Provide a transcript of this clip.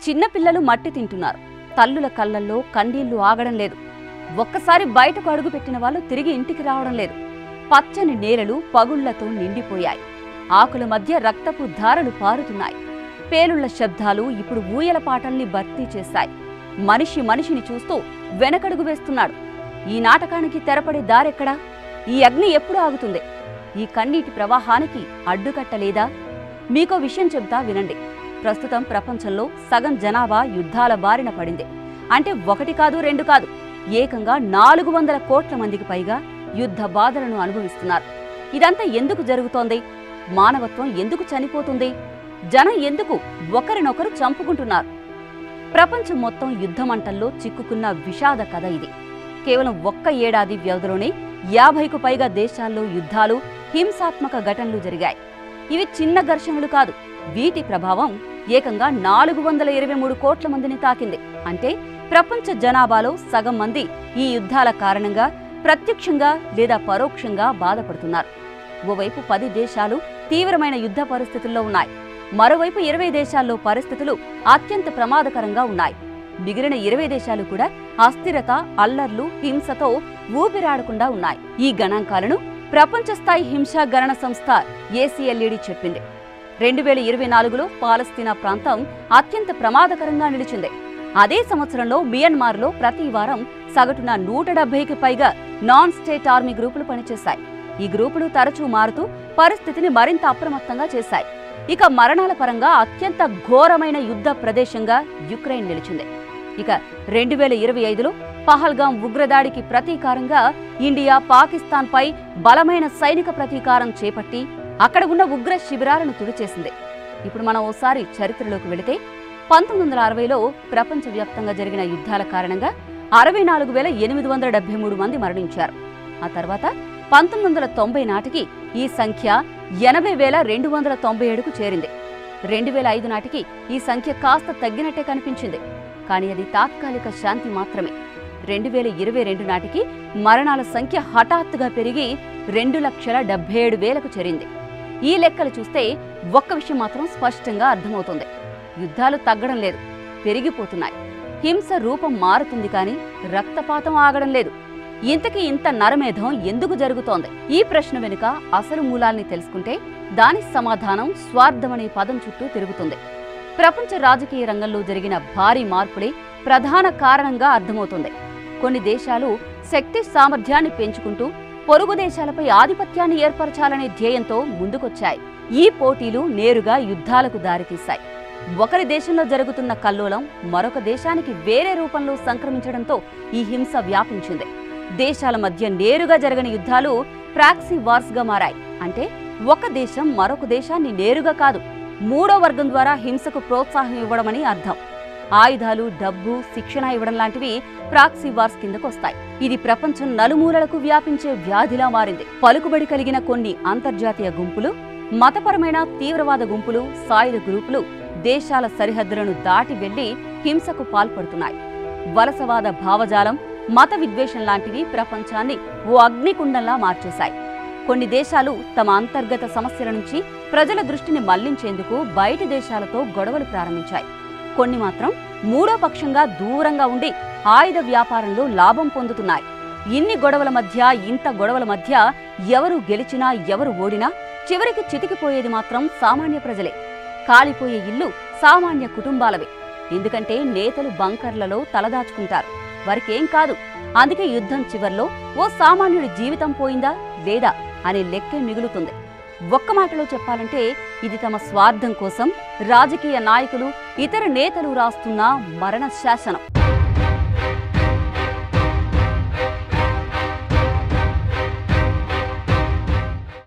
చిన్నపిల్లలు మట్టి తింటున్నారు. తల్లుల కళ్ళల్లో కన్నీళ్లు ఆగడం లేదు. ఒక్కసారి బయటకు అడుగుపెట్టిన వాళ్ళు తిరిగి ఇంటికి రావడం లేదు. పచ్చని నేలలు పగుళ్లతో నిండిపోయాయి. ఆకుల మధ్య రక్తపు ధారలు పారుతున్నాయి. పేలుళ్ల శబ్దాలు ఇప్పుడు ఊయల పాటల్ని భర్తీ చేశాయి. మనిషి మనిషిని చూస్తూ వెనకడుగు వేస్తున్నాడు. ఈ నాటకానికి తెరపడే దారెక్కడా? ఈ అగ్ని ఎప్పుడు ఆగుతుంది? ఈ కన్నీటి ప్రవాహానికి అడ్డుకట్టలేదా? మీకో విషయం చెబుతా వినండి. ప్రస్తుతం ప్రపంచంలో సగం జనాభా యుద్ధాల బారిన పడింది. అంటే 1 కాదు 2 కాదు, ఏకంగా 400 కోట్ల మందికి పైగా యుద్ధ బాధలను అనుభవిస్తున్నారు. ఇదంతా ఎందుకు జరుగుతోంది? మానవత్వం ఎందుకు చనిపోతుంది? జనం ఎందుకు ఒకరినొకరు చంపుకుంటున్నారు? ప్రపంచం మొత్తం యుద్ధమంటల్లో చిక్కుకున్న విషాద కథ ఇది. కేవలం 1 ఏడాది వ్యవధిలోనే 50కు పైగా దేశాల్లో యుద్ధాలు, హింసాత్మక ఘటనలు జరిగాయి. ఇవి చిన్న ఘర్షణలు కాదు. వీటి ప్రభావం ఏకంగా 423 కోట్ల మందిని తాకింది. అంటే ప్రపంచ జనాభాలో సగం మంది ఈ యుద్ధాల కారణంగా ప్రత్యక్షంగా లేదా పరోక్షంగా బాధపడుతున్నారు. ఓవైపు 10 దేశాలు తీవ్రమైన యుద్ధ పరిస్థితుల్లో ఉన్నాయి. మరోవైపు 20 దేశాల్లో పరిస్థితులు అత్యంత ప్రమాదకరంగా ఉన్నాయి. మిగిలిన 20 దేశాలు కూడా అస్థిరత, అల్లర్లు, హింసతో ఊపిరాడకుండా ఉన్నాయి. ఈ గణాంకాలను ప్రపంచ స్థాయి హింసా గణన సంస్థ ACLED చెప్పింది. 2024లో పాలస్తీనా ప్రాంతం అత్యంత ప్రమాదకరంగా నిలిచింది. అదే సంవత్సరంలో మియన్మార్లో ప్రతి వారం సగటున 170కి పైగా నాన్ స్టేట్ ఆర్మీ గ్రూపులు పనిచేశాయి. ఈ గ్రూపులు తరచూ మారుతూ పరిస్థితిని మరింత అప్రమత్తంగా చేశాయి. ఇక మరణాల పరంగా అత్యంత ఘోరమైన యుద్ధ ప్రదేశంగా యుక్రెయిన్ నిలిచింది. ఇక 2025లో పహల్గాం ఉగ్రదాడికి ప్రతీకారంగా ఇండియా పాకిస్తాన్పై బలమైన సైనిక ప్రతీకారం చేపట్టి అక్కడ ఉన్న ఉగ్ర శిబిరాలను తుడిచేసింది. ఇప్పుడు మనం ఓసారి చరిత్రలోకి వెళితే 1960లో ప్రపంచవ్యాప్తంగా జరిగిన యుద్ధాల కారణంగా 64,873 మంది మరణించారు. ఆ తర్వాత 1990 నాటికి ఈ సంఖ్య 80,297కు చేరింది. 2005 నాటికి ఈ సంఖ్య కాస్త తగ్గినట్టే కనిపించింది. కానీ అది తాత్కాలిక శాంతి మాత్రమే. 2022 నాటికి మరణాల సంఖ్య హఠాత్తుగా పెరిగి 2,77,000కు చేరింది. ఈ లెక్కలు చూస్తే ఒక్క విషయం మాత్రం స్పష్టంగా అర్థమవుతుంది. యుద్ధాలు తగ్గడం లేదు, పెరిగిపోతున్నాయి. హింస రూపం మారుతుంది కానీ రక్తపాతం ఆగడం లేదు. ఇంతకీ ఇంత నరమేధం ఎందుకు జరుగుతోంది? ఈ ప్రశ్న వెనుక అసలు మూలాల్ని తెలుసుకుంటే దాని సమాధానం స్వార్థమనే పదం చుట్టూ తిరుగుతుంది. ప్రపంచ రాజకీయ రంగంలో జరిగిన భారీ మార్పులే ప్రధాన కారణంగా అర్థమవుతుంది. కొన్ని దేశాలు శక్తి సామర్థ్యాన్ని పెంచుకుంటూ పొరుగు దేశాలపై ఆధిపత్యాన్ని ఏర్పరచాలనే ధ్యేయంతో ముందుకొచ్చాయి. ఈ పోటీలు నేరుగా యుద్ధాలకు దారితీశాయి. ఒకరి దేశంలో జరుగుతున్న కల్లోలం మరొక దేశానికి వేరే రూపంలో సంక్రమించడంతో ఈ హింస వ్యాపించింది. దేశాల మధ్య నేరుగా జరగని యుద్ధాలు ప్రాక్సీ వార్స్ గా మారాయి. అంటే ఒక దేశం మరొక దేశాన్ని నేరుగా కాదు, మూడో వర్గం ద్వారా హింసకు ప్రోత్సాహం ఇవ్వడమని అర్థం. ఆయుధాలు, డబ్బు, శిక్షణ ఇవ్వడం లాంటివి ప్రాక్సీ వార్స్ కిందకు వస్తాయి. ఇది ప్రపంచం నలుమూలలకు వ్యాపించే వ్యాధిలా మారింది. పలుకుబడి కలిగిన కొన్ని అంతర్జాతీయ గుంపులు, మతపరమైన తీవ్రవాద గుంపులు, సాయుధ గ్రూపులు దేశాల సరిహద్దులను దాటి వెళ్లి హింసకు పాల్పడుతున్నాయి. వలసవాద భావజాలం, మత విద్వేషం లాంటివి ప్రపంచాన్ని ఓ అగ్నికుండంలా మార్చేశాయి. కొన్ని దేశాలు తమ అంతర్గత సమస్యల నుంచి ప్రజల దృష్టిని మళ్లించేందుకు బయటి దేశాలతో గొడవలు ప్రారంభించాయి. కొన్ని మాత్రం మూడో పక్షంగా దూరంగా ఉండి ఆయుధ వ్యాపారంలో లాభం పొందుతున్నాయి. ఇంత గొడవల మధ్య ఎవరు గెలిచినా ఎవరు ఓడినా చివరికి చితికిపోయేది మాత్రం సామాన్య ప్రజలే. కాలిపోయే ఇల్లు సామాన్య కుటుంబాలవే. ఎందుకంటే నేతలు బంకర్లలో తలదాచుకుంటారు, వారికేం కాదు. అందుకే యుద్ధం చివర్లో ఓ సామాన్యుడి జీవితం పోయిందా లేదా అనే లెక్కే మిగులుతుంది. ఒక్క మాటలో చెప్పాలంటే ఇది తమ స్వార్థం కోసం రాజకీయ నాయకులు, ఇతర నేతలు రాస్తున్న మరణ శాసనం.